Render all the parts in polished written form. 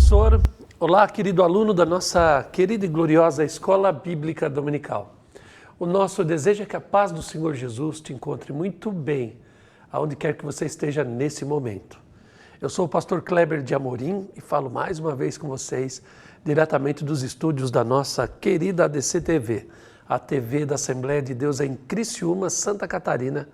professor. Olá, querido aluno da nossa querida e gloriosa Escola Bíblica Dominical. O nosso desejo é que a paz do Senhor Jesus te encontre muito bem, aonde quer que você esteja nesse momento. Eu sou o pastor Kleber de Amorim e falo mais uma vez com vocês, diretamente dos estúdios da nossa querida ADC TV, a TV da Assembleia de Deus em Criciúma, Santa Catarina,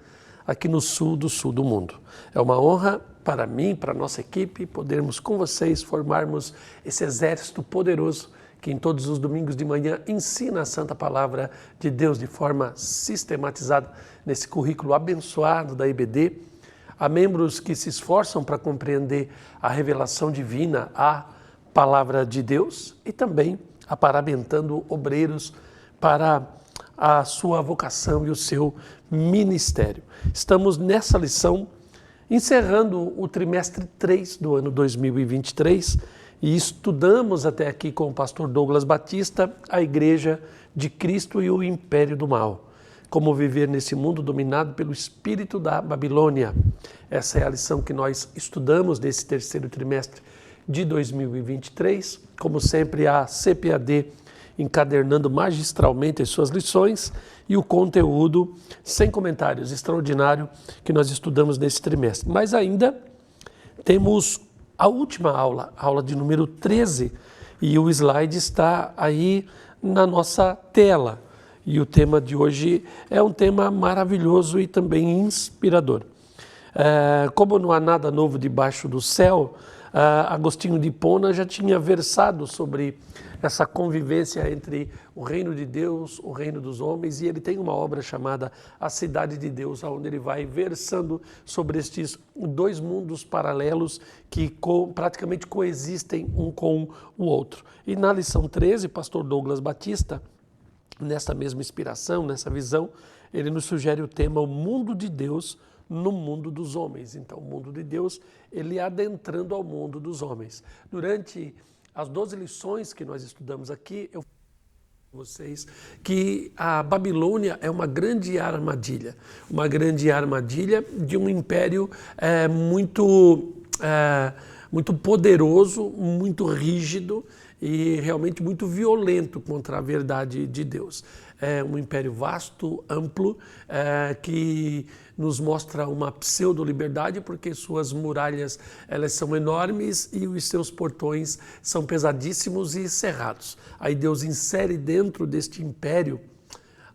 aqui no sul do mundo. É uma honra para mim, para a nossa equipe, podermos com vocês formarmos esse exército poderoso que em todos os domingos de manhã ensina a Santa Palavra de Deus de forma sistematizada nesse currículo abençoado da IBD. Há membros que se esforçam para compreender a revelação divina, a Palavra de Deus, e também aparamentando obreiros para a sua vocação e o seu ministério. Estamos nessa lição encerrando o trimestre 3 do ano 2023 e estudamos até aqui com o pastor Douglas Batista a Igreja de Cristo e o Império do Mal. Como viver nesse mundo dominado pelo espírito da Babilônia. Essa é a lição que nós estudamos nesse terceiro trimestre de 2023. Como sempre, a CPAD encadernando magistralmente as suas lições e o conteúdo sem comentários extraordinário que nós estudamos nesse trimestre. Mas ainda temos a última aula, a aula de número 13, e o slide está aí na nossa tela. E o tema de hoje é um tema maravilhoso e também inspirador. Como não há nada novo debaixo do céu, Agostinho de Hipona já tinha versado sobre essa convivência entre o reino de Deus, o reino dos homens, e ele tem uma obra chamada A Cidade de Deus, onde ele vai versando sobre estes dois mundos paralelos que praticamente coexistem um com o outro. E na lição 13, pastor Douglas Batista, nessa mesma inspiração, nessa visão, ele nos sugere o tema O Mundo de Deus no Mundo dos Homens. Então, o mundo de Deus, ele adentrando ao mundo dos homens. Durante as 12 lições que nós estudamos aqui, eu vocês que a Babilônia é uma grande armadilha de um império muito poderoso, muito rígido e realmente muito violento contra a verdade de Deus. É um império vasto, amplo, que nos mostra uma pseudo-liberdade porque suas muralhas elas são enormes e os seus portões são pesadíssimos e cerrados. Aí Deus insere dentro deste império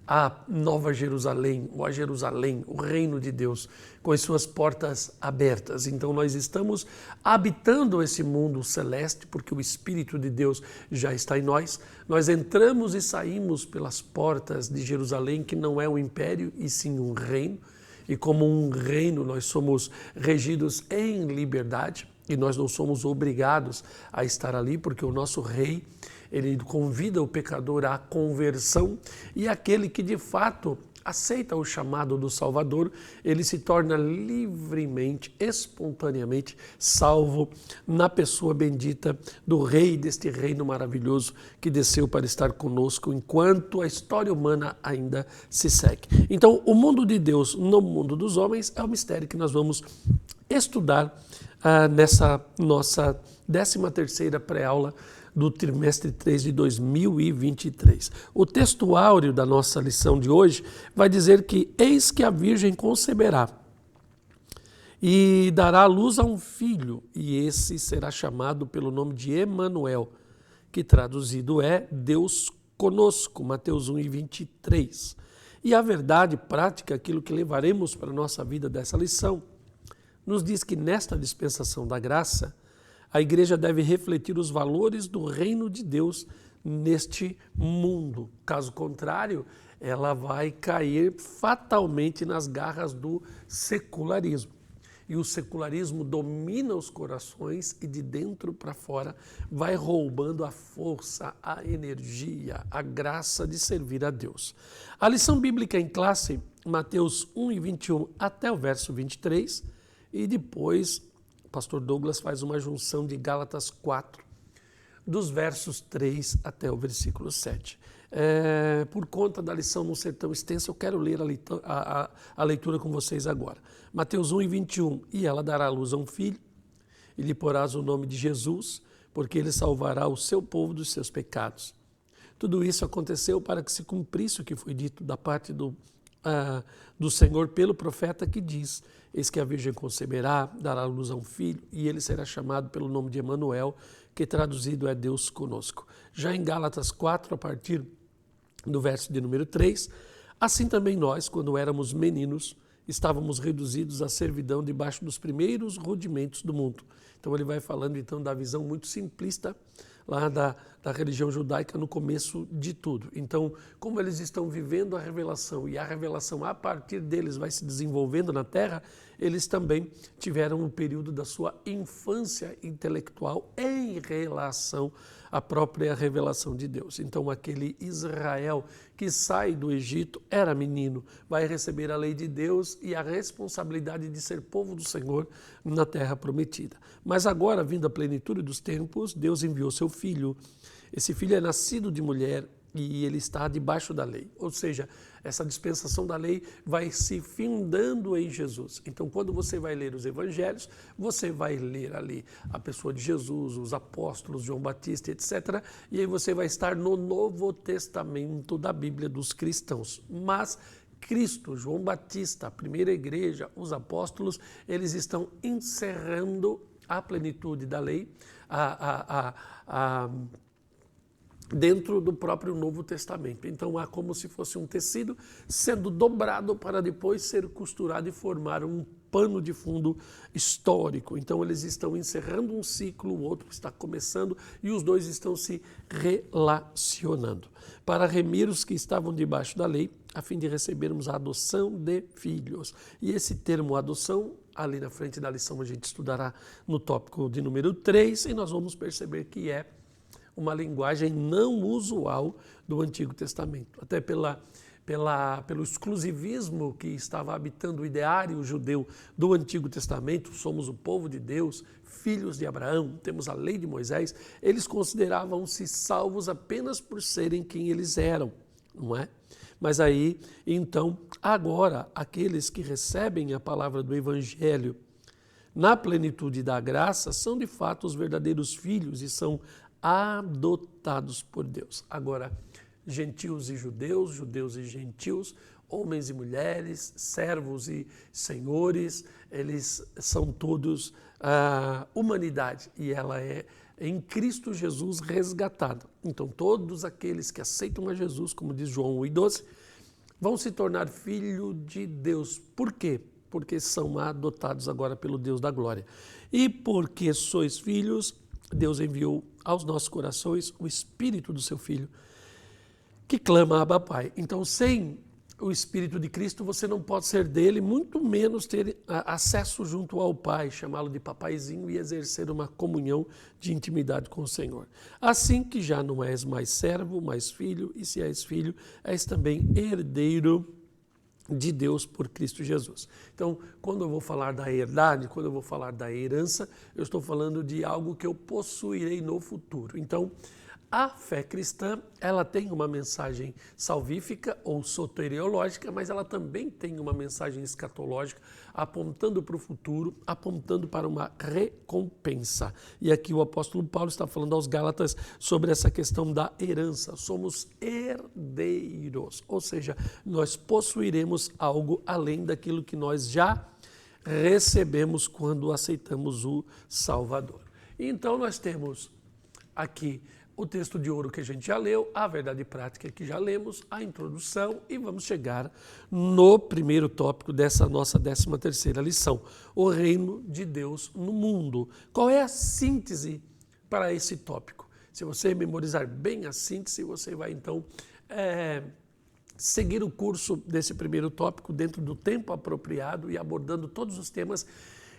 a Nova Jerusalém, ou a Jerusalém, o reino de Deus, com as suas portas abertas. Então nós estamos habitando esse mundo celeste, porque o Espírito de Deus já está em nós. Nós entramos e saímos pelas portas de Jerusalém, que não é um império, e sim um reino. E como um reino, nós somos regidos em liberdade, e nós não somos obrigados a estar ali, porque o nosso rei, ele convida o pecador à conversão, e aquele que de fato aceita o chamado do Salvador, ele se torna livremente, espontaneamente salvo na pessoa bendita do Rei deste reino maravilhoso que desceu para estar conosco enquanto a história humana ainda se segue. Então, o mundo de Deus no mundo dos homens é o mistério que nós vamos estudar nessa nossa 13ª pré-aula do trimestre 3 de 2023. O texto áureo da nossa lição de hoje vai dizer que eis que a Virgem conceberá e dará à luz a um filho, e esse será chamado pelo nome de Emanuel, que traduzido é Deus conosco, Mateus 1:23. E a verdade prática, aquilo que levaremos para a nossa vida dessa lição, nos diz que nesta dispensação da graça, a igreja deve refletir os valores do reino de Deus neste mundo. Caso contrário, ela vai cair fatalmente nas garras do secularismo. E o secularismo domina os corações e de dentro para fora vai roubando a força, a energia, a graça de servir a Deus. A lição bíblica em classe, Mateus 1:21 até o verso 23, e depois o pastor Douglas faz uma junção de Gálatas 4, dos versos 3 até o versículo 7. Por conta da lição não ser tão extensa, eu quero ler a leitura com vocês agora. Mateus 1:21, e ela dará à luz a um filho, e lhe porás o nome de Jesus, porque ele salvará o seu povo dos seus pecados. Tudo isso aconteceu para que se cumprisse o que foi dito da parte do Senhor pelo profeta, que diz: eis que a virgem conceberá, dará à luz a um filho, e ele será chamado pelo nome de Emanuel, que traduzido é Deus conosco. Já em Gálatas 4, a partir do verso de número 3, assim também nós, quando éramos meninos, estávamos reduzidos à servidão debaixo dos primeiros rudimentos do mundo. Então ele vai falando então da visão muito simplista lá da religião judaica no começo de tudo. Então, como eles estão vivendo a revelação e a revelação a partir deles vai se desenvolvendo na Terra, eles também tiveram um período da sua infância intelectual em relação à própria revelação de Deus. Então, aquele Israel que sai do Egito era menino, vai receber a lei de Deus e a responsabilidade de ser povo do Senhor na Terra prometida. Mas agora, vindo a plenitude dos tempos, Deus enviou seu filho. Esse filho é nascido de mulher e ele está debaixo da lei. Ou seja, essa dispensação da lei vai se findando em Jesus. Então, quando você vai ler os evangelhos, você vai ler ali a pessoa de Jesus, os apóstolos, João Batista, etc. E aí você vai estar no Novo Testamento da Bíblia dos cristãos. Mas Cristo, João Batista, a primeira igreja, os apóstolos, eles estão encerrando a plenitude da lei, dentro do próprio Novo Testamento. Então há como se fosse um tecido sendo dobrado para depois ser costurado e formar um pano de fundo histórico. Então eles estão encerrando um ciclo, o outro está começando e os dois estão se relacionando para remir os que estavam debaixo da lei, a fim de recebermos a adoção de filhos. E esse termo adoção, ali na frente da lição a gente estudará no tópico de número 3 e nós vamos perceber que é uma linguagem não usual do Antigo Testamento, até pelo exclusivismo que estava habitando o ideário judeu do Antigo Testamento. Somos o povo de Deus, filhos de Abraão, temos a lei de Moisés. Eles consideravam-se salvos apenas por serem quem eles eram, não é? Mas aí, então, agora, aqueles que recebem a palavra do Evangelho na plenitude da graça são de fato os verdadeiros filhos e são adotados por Deus. Agora, gentios e judeus, judeus e gentios, homens e mulheres, servos e senhores, eles são todos humanidade e ela é em Cristo Jesus resgatada. Então todos aqueles que aceitam a Jesus, como diz João 1:12, vão se tornar filho de Deus. Por quê? Porque são adotados agora pelo Deus da glória. E porque sois filhos, Deus enviou aos nossos corações o Espírito do seu Filho, que clama Abba Pai. Então, sem o Espírito de Cristo, você não pode ser dele, muito menos ter acesso junto ao Pai, chamá-lo de papaizinho e exercer uma comunhão de intimidade com o Senhor. Assim que já não és mais servo, mais filho, e se és filho, és também herdeiro de Deus por Cristo Jesus. Então, quando eu vou falar da herdade, quando eu vou falar da herança, eu estou falando de algo que eu possuirei no futuro. Então, a fé cristã, ela tem uma mensagem salvífica ou soteriológica, mas ela também tem uma mensagem escatológica, apontando para o futuro, apontando para uma recompensa. E aqui o apóstolo Paulo está falando aos Gálatas sobre essa questão da herança. Somos herdeiros, ou seja, nós possuiremos algo além daquilo que nós já recebemos quando aceitamos o Salvador. Então nós temos aqui o texto de ouro que a gente já leu, a verdade prática que já lemos, a introdução e vamos chegar no primeiro tópico dessa nossa 13ª lição, o reino de Deus no mundo. Qual é a síntese para esse tópico? Se você memorizar bem a síntese, você vai então seguir o curso desse primeiro tópico dentro do tempo apropriado e abordando todos os temas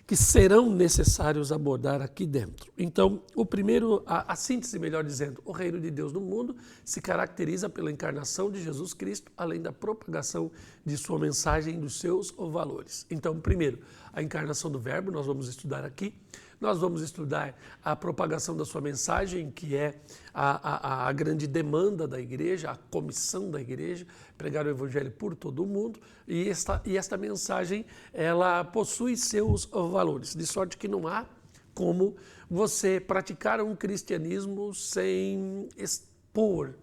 que serão necessários abordar aqui dentro. Então, o primeiro, a síntese, melhor dizendo, o reino de Deus no mundo se caracteriza pela encarnação de Jesus Cristo, além da propagação de sua mensagem e dos seus valores. Então, primeiro, a encarnação do Verbo, nós vamos estudar aqui. Nós vamos estudar a propagação da sua mensagem, que é a grande demanda da igreja, a comissão da igreja, pregar o evangelho por todo o mundo. E esta mensagem, ela possui seus valores, de sorte que não há como você praticar um cristianismo sem expor,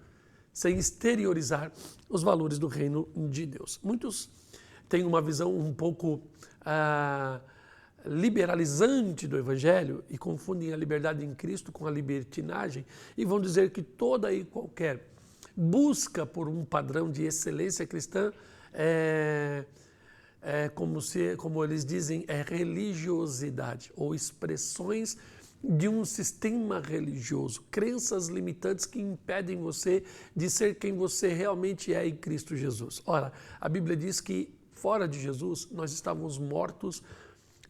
sem exteriorizar os valores do reino de Deus. Muitos têm uma visão um pouco liberalizante do Evangelho e confundem a liberdade em Cristo com a libertinagem e vão dizer que toda e qualquer busca por um padrão de excelência cristã como eles dizem, é religiosidade ou expressões de um sistema religioso, crenças limitantes que impedem você de ser quem você realmente é em Cristo Jesus. Ora, a Bíblia diz que fora de Jesus nós estávamos mortos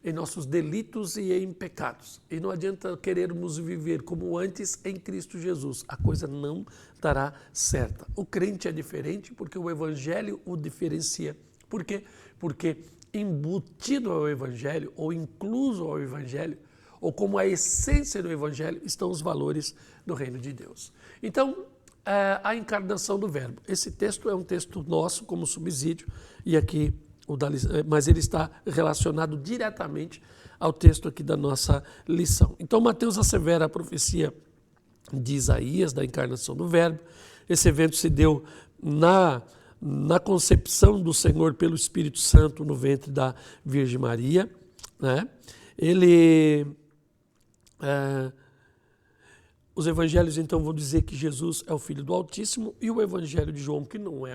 em nossos delitos e em pecados. E não adianta querermos viver como antes em Cristo Jesus. A coisa não dará certa. O crente é diferente porque o Evangelho o diferencia. Por quê? Porque embutido ao Evangelho, ou incluso ao Evangelho, ou como a essência do Evangelho, estão os valores do reino de Deus. Então, a encarnação do Verbo. Esse texto é um texto nosso como subsídio, e aqui mas ele está relacionado diretamente ao texto aqui da nossa lição. Então, Mateus assevera a profecia de Isaías, da encarnação do Verbo. Esse evento se deu na concepção do Senhor pelo Espírito Santo no ventre da Virgem Maria, né? Os evangelhos então vão dizer que Jesus é o Filho do Altíssimo, e o evangelho de João, que não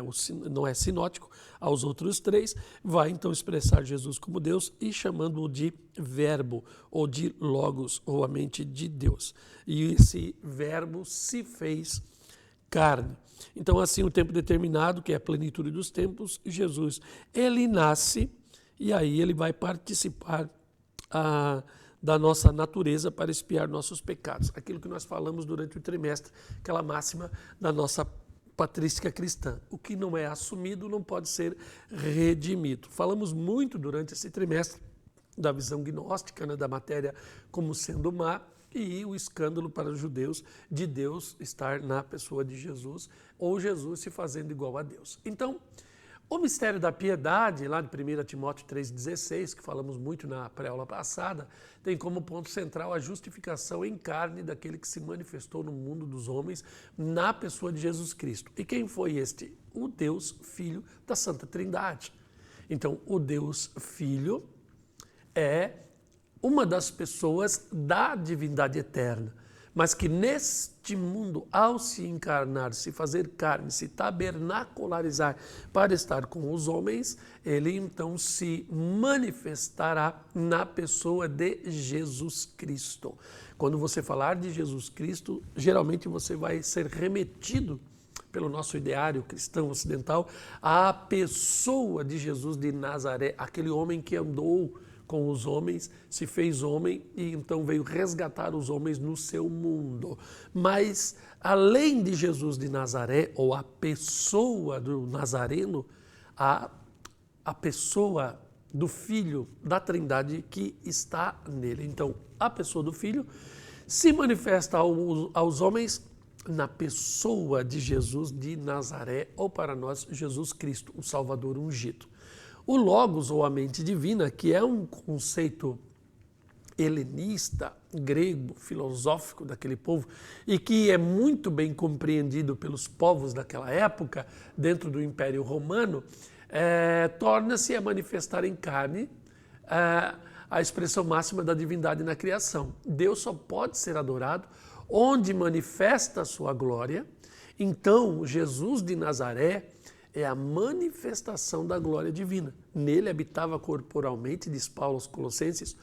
é sinótico aos outros três, vai então expressar Jesus como Deus e chamando-o de Verbo, ou de Logos, ou a mente de Deus. E esse Verbo se fez carne. Então, assim, o tempo determinado, que é a plenitude dos tempos, Jesus, ele nasce e aí ele vai participar da nossa natureza para expiar nossos pecados. Aquilo que nós falamos durante o trimestre, aquela máxima da nossa patrística cristã. O que não é assumido não pode ser redimido. Falamos muito durante esse trimestre da visão gnóstica, né, da matéria como sendo má, e o escândalo para os judeus de Deus estar na pessoa de Jesus, ou Jesus se fazendo igual a Deus. Então, o mistério da piedade, lá de 1 Timóteo 3,16, que falamos muito na pré-aula passada, tem como ponto central a justificação em carne daquele que se manifestou no mundo dos homens na pessoa de Jesus Cristo. E quem foi este? O Deus Filho da Santa Trindade. Então, o Deus Filho é uma das pessoas da divindade eterna, mas que neste mundo, ao se encarnar, se fazer carne, se tabernacularizar para estar com os homens, ele então se manifestará na pessoa de Jesus Cristo. Quando você falar de Jesus Cristo, geralmente você vai ser remetido pelo nosso ideário cristão ocidental à pessoa de Jesus de Nazaré, aquele homem que andou com os homens, se fez homem e então veio resgatar os homens no seu mundo. Mas, além de Jesus de Nazaré, ou a pessoa do Nazareno, a pessoa do Filho da Trindade que está nele. Então, a pessoa do Filho se manifesta aos homens na pessoa de Jesus de Nazaré, ou para nós, Jesus Cristo, o Salvador ungido. O Logos, ou a mente divina, que é um conceito helenista, grego, filosófico daquele povo, e que é muito bem compreendido pelos povos daquela época, dentro do Império Romano, torna-se a manifestar em carne a expressão máxima da divindade na criação. Deus só pode ser adorado onde manifesta a sua glória. Então, Jesus de Nazaré é a manifestação da glória divina. Nele habitava corporalmente, diz Paulo aos Colossenses,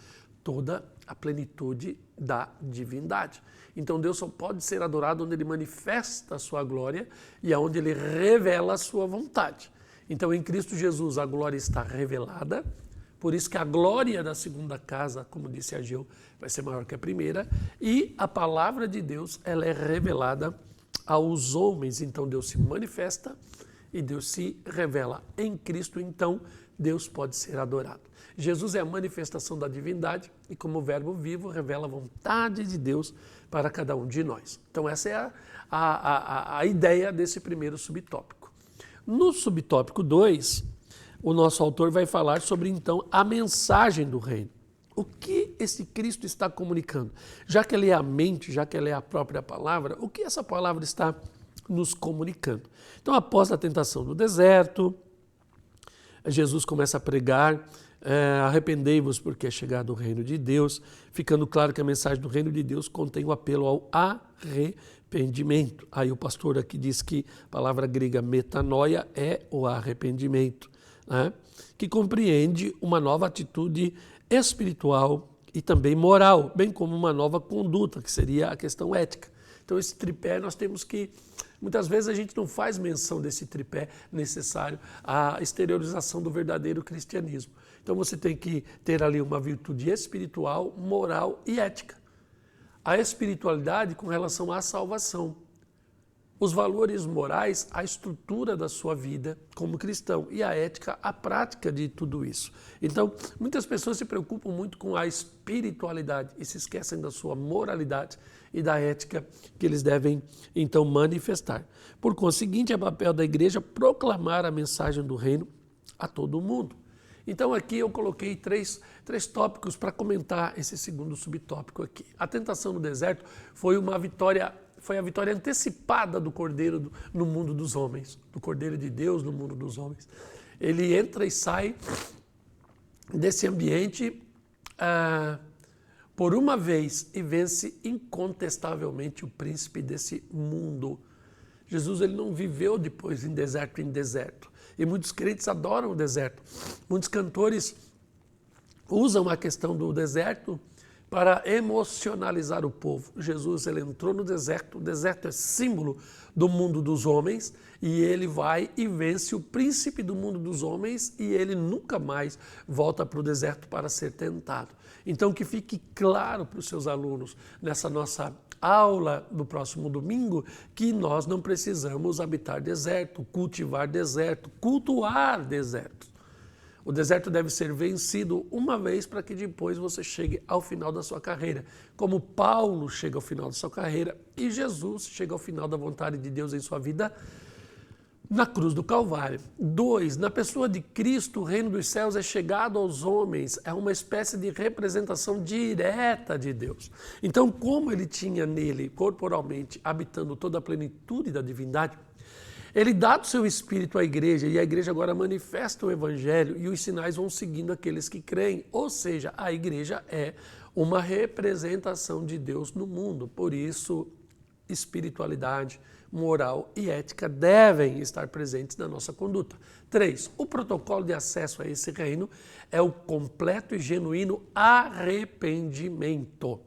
toda a plenitude da divindade. Então Deus só pode ser adorado onde ele manifesta a sua glória e aonde ele revela a sua vontade. Então em Cristo Jesus a glória está revelada, por isso que a glória da segunda casa, como disse Ageu, vai ser maior que a primeira, e a palavra de Deus ela é revelada aos homens. Então Deus se manifesta e Deus se revela. Em Cristo, então, Deus pode ser adorado. Jesus é a manifestação da divindade e, como verbo vivo, revela a vontade de Deus para cada um de nós. Então, essa é a ideia desse primeiro subtópico. No subtópico 2, o nosso autor vai falar sobre, então, a mensagem do reino. O que esse Cristo está comunicando? Já que ele é a mente, já que ele é a própria palavra, o que essa palavra está nos comunicando? Então, após a tentação no deserto, Jesus começa a pregar, arrependei-vos porque é chegado o reino de Deus, ficando claro que a mensagem do reino de Deus contém o apelo ao arrependimento. Aí o pastor aqui diz que a palavra grega metanoia é o arrependimento, né? Que compreende uma nova atitude espiritual e também moral, bem como uma nova conduta, que seria a questão ética. Então esse tripé nós temos que, muitas vezes a gente não faz menção desse tripé necessário à exteriorização do verdadeiro cristianismo. Então você tem que ter ali uma virtude espiritual, moral e ética. A espiritualidade com relação à salvação. Os valores morais, a estrutura da sua vida como cristão, e a ética, a prática de tudo isso. Então, muitas pessoas se preocupam muito com a espiritualidade e se esquecem da sua moralidade e da ética que eles devem, então, manifestar. Por conseguinte, é papel da igreja proclamar a mensagem do reino a todo mundo. Então, aqui eu coloquei três tópicos para comentar esse segundo subtópico aqui. A tentação no deserto foi a vitória antecipada do Cordeiro no mundo dos homens, do Cordeiro de Deus no mundo dos homens. Ele entra e sai desse ambiente por uma vez e vence incontestavelmente o príncipe desse mundo. Jesus ele não viveu depois em deserto. E muitos crentes adoram o deserto. Muitos cantores usam a questão do deserto para emocionalizar o povo. Jesus ele entrou no deserto, o deserto é símbolo do mundo dos homens, e ele vai e vence o príncipe do mundo dos homens, e ele nunca mais volta para o deserto para ser tentado. Então que fique claro para os seus alunos, nessa nossa aula do próximo domingo, que nós não precisamos habitar deserto, cultivar deserto, cultuar deserto. O deserto deve ser vencido uma vez para que depois você chegue ao final da sua carreira. Como Paulo chega ao final da sua carreira e Jesus chega ao final da vontade de Deus em sua vida na cruz do Calvário. 2. Na pessoa de Cristo, o reino dos céus é chegado aos homens, é uma espécie de representação direta de Deus. Então, como ele tinha nele, corporalmente, habitando toda a plenitude da divindade, ele dá do seu espírito à igreja, e a igreja agora manifesta o evangelho, e os sinais vão seguindo aqueles que creem. Ou seja, a igreja é uma representação de Deus no mundo. Por isso, espiritualidade, moral e ética devem estar presentes na nossa conduta. 3. O protocolo de acesso a esse reino é o completo e genuíno arrependimento.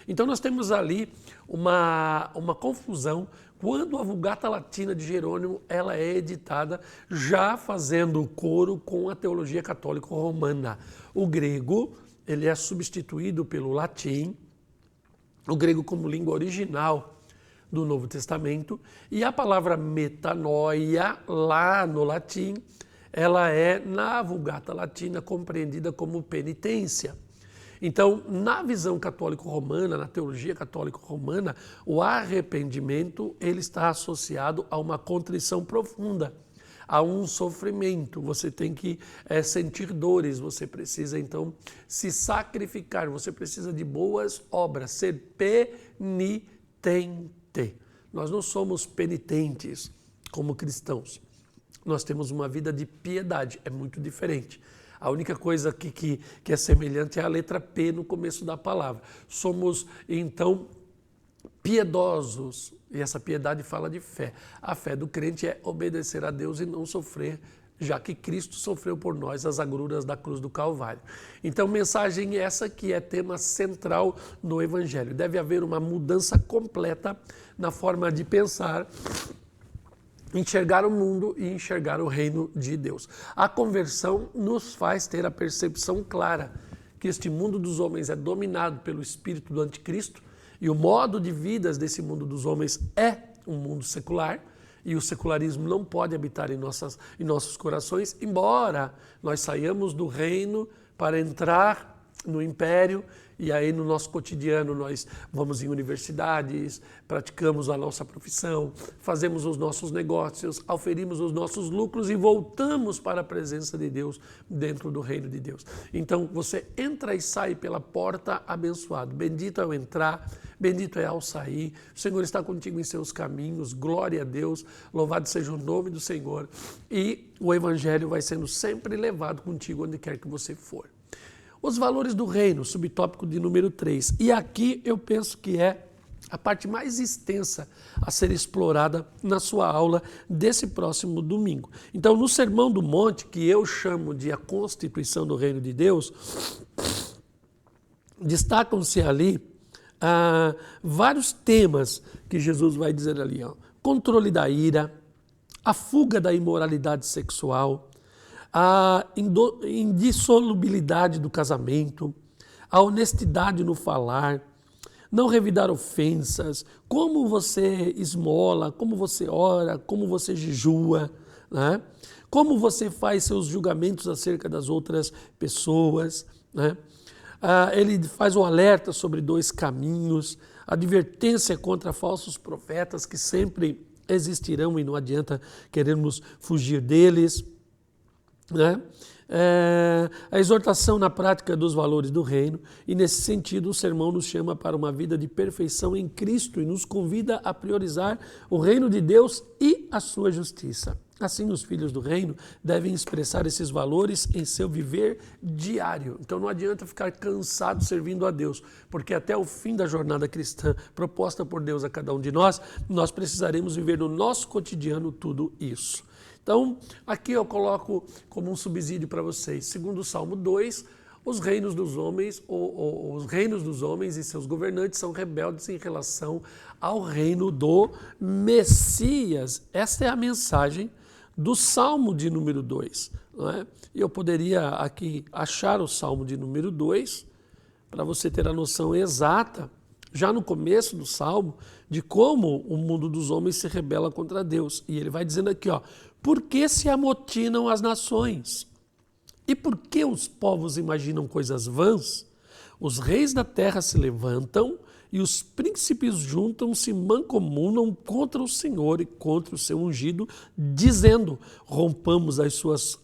Então nós temos ali uma confusão quando a Vulgata Latina de Jerônimo ela é editada já fazendo coro com a teologia católica romana. O grego ele é substituído pelo latim, o grego como língua original do Novo Testamento, e a palavra metanoia, lá no latim, ela é, na Vulgata Latina, compreendida como penitência. Então, na visão católico-romana, na teologia católico-romana, o arrependimento ele está associado a uma contrição profunda, a um sofrimento. Você tem que sentir dores, você precisa, então, se sacrificar, você precisa de boas obras, ser penitente. Nós não somos penitentes como cristãos. Nós temos uma vida de piedade, é muito diferente. A única coisa que é semelhante é a letra P no começo da palavra. Somos, então, piedosos, e essa piedade fala de fé. A fé do crente é obedecer a Deus e não sofrer, já que Cristo sofreu por nós as agruras da cruz do Calvário. Então, mensagem essa que é tema central no Evangelho. Deve haver uma mudança completa na forma de pensar, enxergar o mundo e enxergar o reino de Deus. A conversão nos faz ter a percepção clara que este mundo dos homens é dominado pelo espírito do anticristo e o modo de vida desse mundo dos homens é um mundo secular, e o secularismo não pode habitar em nossos corações, embora nós saiamos do reino para entrar no império, e aí no nosso cotidiano nós vamos em universidades, praticamos a nossa profissão, fazemos os nossos negócios, auferimos os nossos lucros e voltamos para a presença de Deus dentro do reino de Deus. Então você entra e sai pela porta abençoado. Bendito é o entrar, bendito é ao sair. O Senhor está contigo em seus caminhos, glória a Deus, louvado seja o nome do Senhor. E o Evangelho vai sendo sempre levado contigo onde quer que você for. Os valores do reino, subtópico de número 3. E aqui eu penso que é a parte mais extensa a ser explorada na sua aula desse próximo domingo. Então, no Sermão do Monte, que eu chamo de a Constituição do Reino de Deus, destacam-se ali vários temas que Jesus vai dizer ali. Controle da ira, a fuga da imoralidade sexual, a indissolubilidade do casamento, a honestidade no falar, não revidar ofensas, como você esmola, como você ora, como você jejua, né? Como você faz seus julgamentos acerca das outras pessoas, né? Ele faz o alerta sobre 2 caminhos, advertência contra falsos profetas que sempre existirão e não adianta querermos fugir deles, né? A exortação na prática dos valores do reino, e nesse sentido o sermão nos chama para uma vida de perfeição em Cristo e nos convida a priorizar o reino de Deus e a sua justiça. Assim, os filhos do reino devem expressar esses valores em seu viver diário. Então não adianta ficar cansado servindo a Deus, porque até o fim da jornada cristã proposta por Deus a cada um de nós, nós precisaremos viver no nosso cotidiano tudo isso. Então, aqui eu coloco como um subsídio para vocês, segundo o Salmo 2, os reinos dos homens, os reinos dos homens e seus governantes são rebeldes em relação ao reino do Messias. Esta é a mensagem do Salmo de número 2. Não é? E eu poderia aqui achar o Salmo de número 2, para você ter a noção exata, já no começo do Salmo, de como o mundo dos homens se rebela contra Deus. E ele vai dizendo aqui, por que se amotinam as nações? E por que os povos imaginam coisas vãs? Os reis da terra se levantam e os príncipes juntam-se, mancomunam contra o Senhor e contra o seu ungido, dizendo, rompamos as suas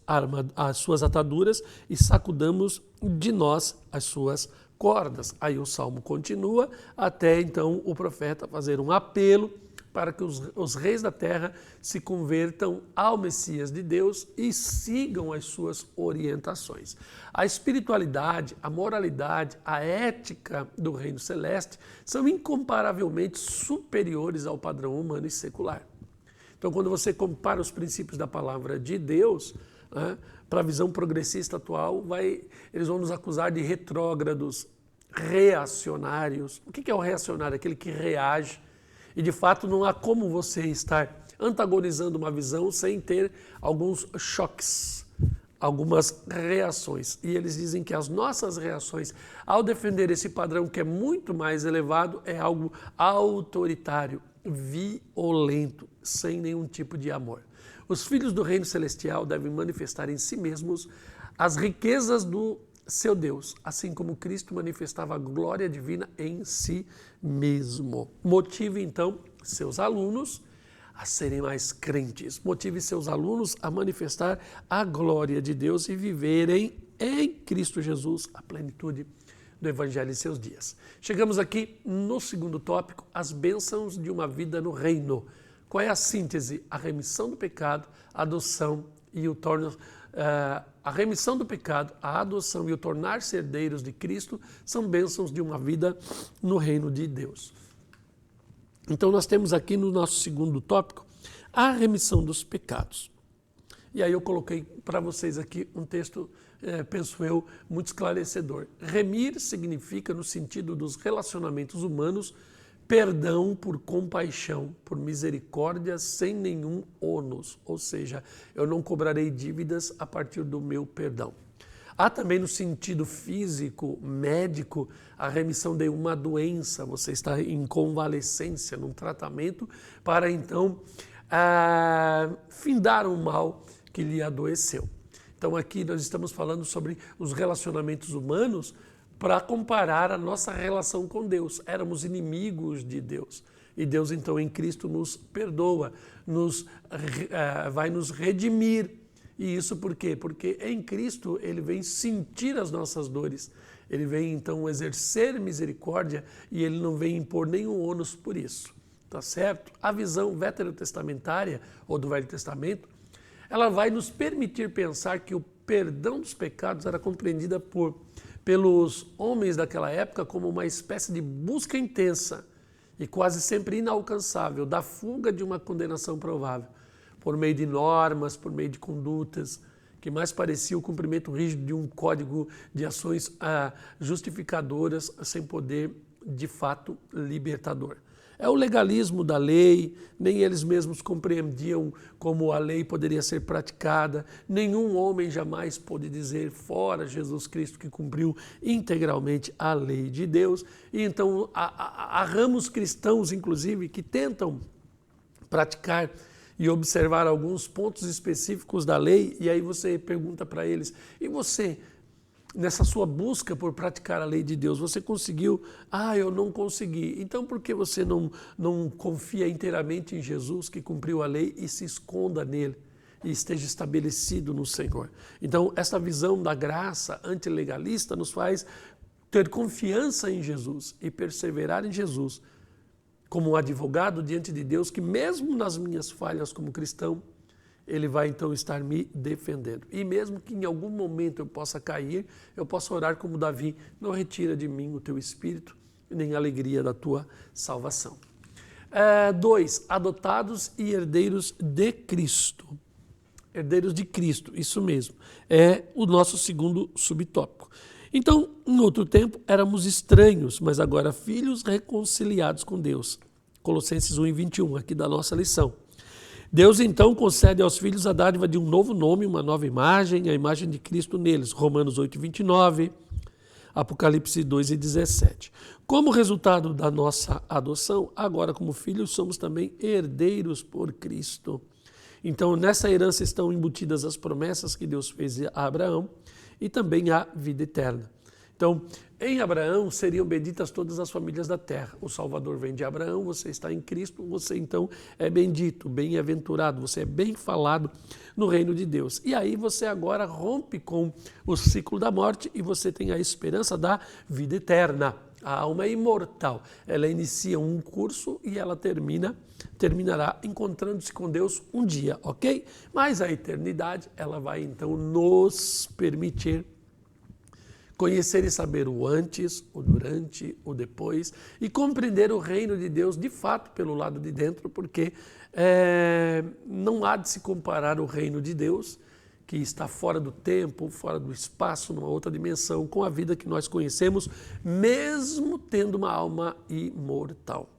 ataduras e sacudamos de nós as suas cordas. Aí o Salmo continua, até então o profeta fazer um apelo para que os reis da terra se convertam ao Messias de Deus e sigam as suas orientações. A espiritualidade, a moralidade, a ética do reino celeste são incomparavelmente superiores ao padrão humano e secular. Então, quando você compara os princípios da palavra de Deus, né, para a visão progressista atual, eles vão nos acusar de retrógrados, reacionários. O que é o reacionário? Aquele que reage. E, de fato, não há como você estar antagonizando uma visão sem ter alguns choques, algumas reações. E eles dizem que as nossas reações, ao defender esse padrão que é muito mais elevado, é algo autoritário, violento, sem nenhum tipo de amor. Os filhos do reino celestial devem manifestar em si mesmos as riquezas do seu Deus, assim como Cristo manifestava a glória divina em si mesmo. Motive, então, seus alunos a serem mais crentes. Motive seus alunos a manifestar a glória de Deus e viverem em Cristo Jesus a plenitude do Evangelho em seus dias. Chegamos aqui no segundo tópico, as bênçãos de uma vida no reino. Qual é a síntese? A remissão do pecado, a adoção e o torno... a remissão do pecado, a adoção e o tornar-se herdeiros de Cristo são bênçãos de uma vida no reino de Deus. Então nós temos aqui no nosso segundo tópico a remissão dos pecados. E aí eu coloquei para vocês aqui um texto, penso eu, muito esclarecedor. Remir significa, no sentido dos relacionamentos humanos, perdão por compaixão, por misericórdia, sem nenhum ônus, ou seja, eu não cobrarei dívidas a partir do meu perdão. Há também no sentido físico, médico, a remissão de uma doença, você está em convalescência, num tratamento, para então findar o mal que lhe adoeceu. Então aqui nós estamos falando sobre os relacionamentos humanos para comparar a nossa relação com Deus. Éramos inimigos de Deus. E Deus, então, em Cristo nos perdoa, vai nos redimir. E isso por quê? Porque em Cristo Ele vem sentir as nossas dores. Ele vem, então, exercer misericórdia e Ele não vem impor nenhum ônus por isso. Tá certo? A visão veterotestamentária, ou do Velho Testamento, ela vai nos permitir pensar que o perdão dos pecados era compreendida pelos homens daquela época como uma espécie de busca intensa e quase sempre inalcançável da fuga de uma condenação provável, por meio de normas, por meio de condutas, que mais parecia o cumprimento rígido de um código de ações justificadoras sem poder, de fato, libertador. É o legalismo da lei, nem eles mesmos compreendiam como a lei poderia ser praticada, nenhum homem jamais pôde dizer fora Jesus Cristo que cumpriu integralmente a lei de Deus. E então há ramos cristãos, inclusive, que tentam praticar e observar alguns pontos específicos da lei, e aí você pergunta para eles, e você, nessa sua busca por praticar a lei de Deus, você conseguiu? Ah, eu não consegui. Então por que você não confia inteiramente em Jesus que cumpriu a lei e se esconda nele e esteja estabelecido no Senhor? Então essa visão da graça antilegalista nos faz ter confiança em Jesus e perseverar em Jesus como um advogado diante de Deus que mesmo nas minhas falhas como cristão, Ele vai então estar me defendendo. E mesmo que em algum momento eu possa cair, eu posso orar como Davi, não retira de mim o teu espírito, nem a alegria da tua salvação. 2, adotados e herdeiros de Cristo. Herdeiros de Cristo, isso mesmo. É o nosso segundo subtópico. Então, em outro tempo, éramos estranhos, mas agora filhos reconciliados com Deus. Colossenses 1:21, aqui da nossa lição. Deus então concede aos filhos a dádiva de um novo nome, uma nova imagem, a imagem de Cristo neles. Romanos 8:29, Apocalipse 2:17. Como resultado da nossa adoção, agora como filhos somos também herdeiros por Cristo. Então nessa herança estão embutidas as promessas que Deus fez a Abraão e também a vida eterna. Então, em Abraão seriam benditas todas as famílias da terra. O Salvador vem de Abraão, você está em Cristo, você então é bendito, bem-aventurado, você é bem falado no reino de Deus. E aí você agora rompe com o ciclo da morte e você tem a esperança da vida eterna. A alma é imortal, ela inicia um curso e ela terminará encontrando-se com Deus um dia, ok? Mas a eternidade, ela vai então nos permitir conhecer e saber o antes, o durante, o depois e compreender o reino de Deus de fato pelo lado de dentro, porque não há de se comparar o reino de Deus, que está fora do tempo, fora do espaço, numa outra dimensão, com a vida que nós conhecemos, mesmo tendo uma alma imortal.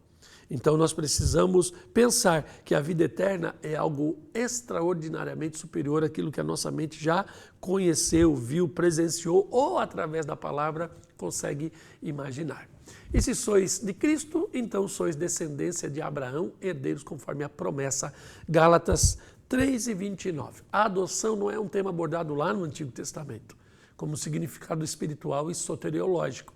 Então nós precisamos pensar que a vida eterna é algo extraordinariamente superior àquilo que a nossa mente já conheceu, viu, presenciou ou através da palavra consegue imaginar. E se sois de Cristo, então sois descendência de Abraão, herdeiros conforme a promessa. Gálatas 3:29. A adoção não é um tema abordado lá no Antigo Testamento, como significado espiritual e soteriológico.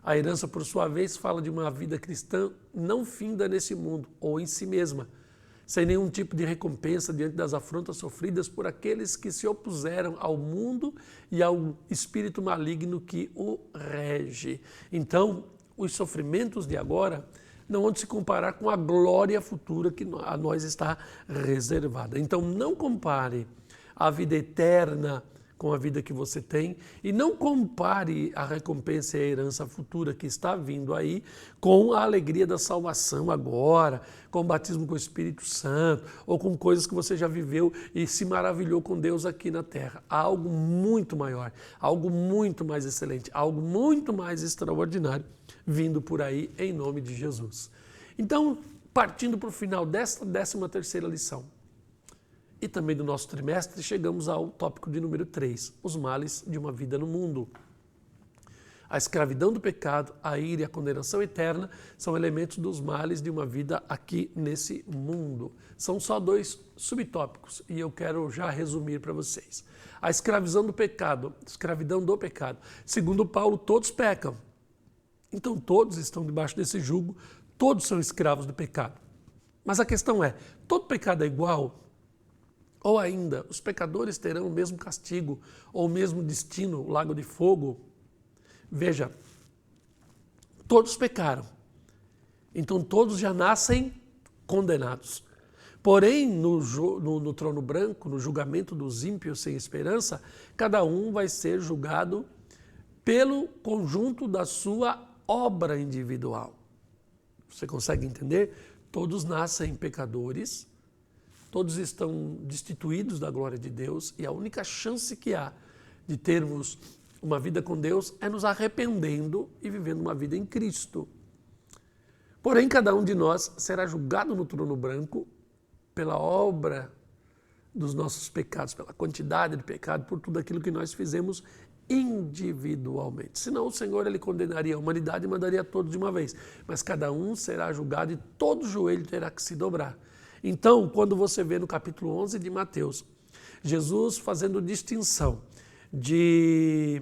A herança, por sua vez, fala de uma vida cristã não finda nesse mundo ou em si mesma, sem nenhum tipo de recompensa diante das afrontas sofridas por aqueles que se opuseram ao mundo e ao espírito maligno que o rege. Então, os sofrimentos de agora não vão se comparar com a glória futura que a nós está reservada. Então, não compare a vida eterna com a vida que você tem e não compare a recompensa e a herança futura que está vindo aí com a alegria da salvação agora, com o batismo com o Espírito Santo ou com coisas que você já viveu e se maravilhou com Deus aqui na terra. Há algo muito maior, algo muito mais excelente, algo muito mais extraordinário vindo por aí em nome de Jesus. Então, partindo para o final desta 13ª lição, e também do nosso trimestre, chegamos ao tópico de número 3, os males de uma vida no mundo. A escravidão do pecado, a ira e a condenação eterna são elementos dos males de uma vida aqui nesse mundo. São só 2 subtópicos e eu quero já resumir para vocês. A escravidão do pecado. Segundo Paulo, todos pecam. Então todos estão debaixo desse jugo, todos são escravos do pecado. Mas a questão é, todo pecado é igual? Ou ainda, os pecadores terão o mesmo castigo ou o mesmo destino, o lago de fogo? Veja, todos pecaram, então todos já nascem condenados. Porém, no trono branco, no julgamento dos ímpios sem esperança, cada um vai ser julgado pelo conjunto da sua obra individual. Você consegue entender? Todos nascem pecadores, todos estão destituídos da glória de Deus e a única chance que há de termos uma vida com Deus é nos arrependendo e vivendo uma vida em Cristo. Porém, cada um de nós será julgado no trono branco pela obra dos nossos pecados, pela quantidade de pecado, por tudo aquilo que nós fizemos individualmente. Senão o Senhor ele condenaria a humanidade e mandaria todos de uma vez. Mas cada um será julgado e todo joelho terá que se dobrar. Então, quando você vê no capítulo 11 de Mateus, Jesus fazendo distinção de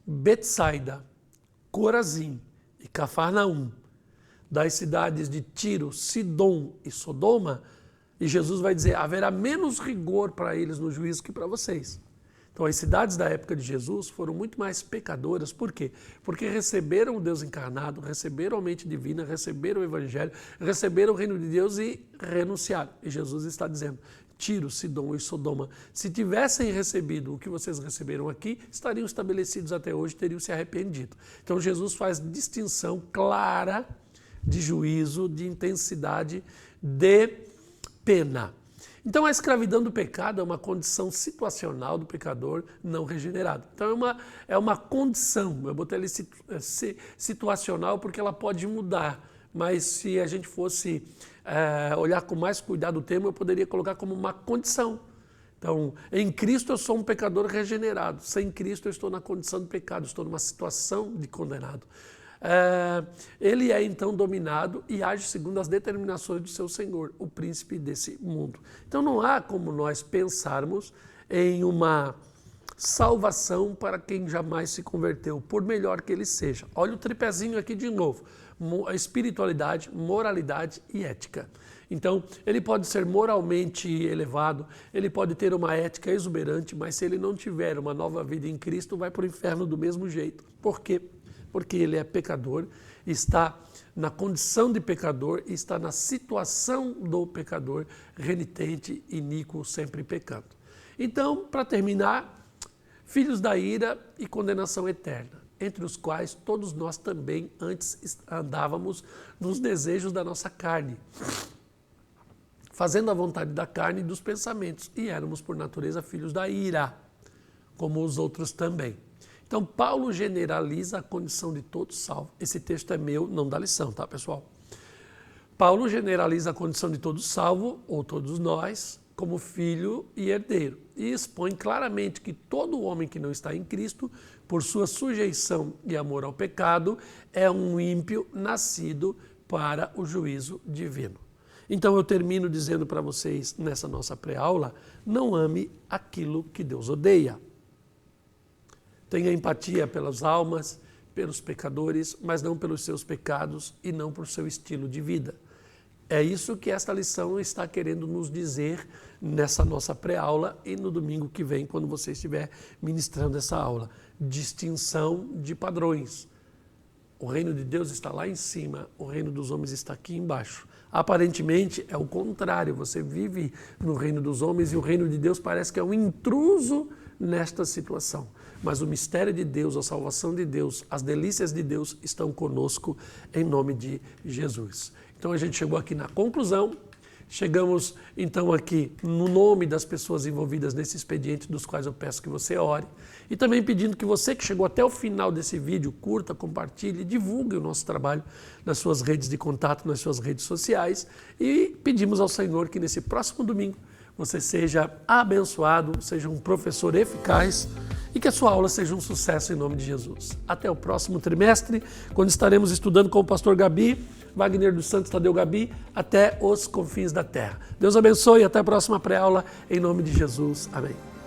Betsaida, Corazim e Cafarnaum, das cidades de Tiro, Sidom e Sodoma, e Jesus vai dizer, haverá menos rigor para eles no juízo que para vocês. Então as cidades da época de Jesus foram muito mais pecadoras. Por quê? Porque receberam o Deus encarnado, receberam a mente divina, receberam o Evangelho, receberam o reino de Deus e renunciaram. E Jesus está dizendo, Tiro, Sidom e Sodoma, se tivessem recebido o que vocês receberam aqui, estariam estabelecidos até hoje, teriam se arrependido. Então Jesus faz distinção clara de juízo, de intensidade, de pena. Então a escravidão do pecado é uma condição situacional do pecador não regenerado. Então é uma condição, eu botei ali situacional porque ela pode mudar, mas se a gente fosse olhar com mais cuidado o termo, eu poderia colocar como uma condição. Então, em Cristo eu sou um pecador regenerado, sem Cristo eu estou na condição de pecado, estou numa situação de condenado. Ele é então dominado e age segundo as determinações do seu Senhor, o príncipe desse mundo. Então não há como nós pensarmos em uma salvação para quem jamais se converteu, por melhor que ele seja. Olha o tripézinho aqui de novo, espiritualidade, moralidade e ética. Então, ele pode ser moralmente elevado, ele pode ter uma ética exuberante, mas se ele não tiver uma nova vida em Cristo, vai para o inferno do mesmo jeito. Por quê? Porque ele é pecador, está na condição de pecador e está na situação do pecador, renitente, iníquo, sempre pecando. Então, para terminar, filhos da ira e condenação eterna, entre os quais todos nós também antes andávamos nos desejos da nossa carne, fazendo a vontade da carne e dos pensamentos, e éramos por natureza filhos da ira, como os outros também. Então, Paulo generaliza a condição de todos salvos. Esse texto é meu, não dá lição, tá, pessoal? Paulo generaliza a condição de todos salvos, ou todos nós, como filho e herdeiro. E expõe claramente que todo homem que não está em Cristo, por sua sujeição e amor ao pecado, é um ímpio nascido para o juízo divino. Então, eu termino dizendo para vocês, nessa nossa pré-aula, não ame aquilo que Deus odeia. Tenha empatia pelas almas, pelos pecadores, mas não pelos seus pecados e não por seu estilo de vida. É isso que esta lição está querendo nos dizer nessa nossa pré-aula e no domingo que vem, quando você estiver ministrando essa aula. Distinção de padrões. O reino de Deus está lá em cima, o reino dos homens está aqui embaixo. Aparentemente é o contrário, você vive no reino dos homens e o reino de Deus parece que é um intruso nesta situação. Mas o mistério de Deus, a salvação de Deus, as delícias de Deus estão conosco em nome de Jesus. Então a gente chegou aqui na conclusão, chegamos então aqui no nome das pessoas envolvidas nesse expediente, dos quais eu peço que você ore, e também pedindo que você que chegou até o final desse vídeo, curta, compartilhe, divulgue o nosso trabalho nas suas redes de contato, nas suas redes sociais, e pedimos ao Senhor que nesse próximo domingo você seja abençoado, seja um professor eficaz e que a sua aula seja um sucesso em nome de Jesus. Até o próximo trimestre, quando estaremos estudando com o pastor Gabi, Wagner dos Santos Tadeu Gabi, até os confins da terra. Deus abençoe e até a próxima pré-aula, em nome de Jesus. Amém.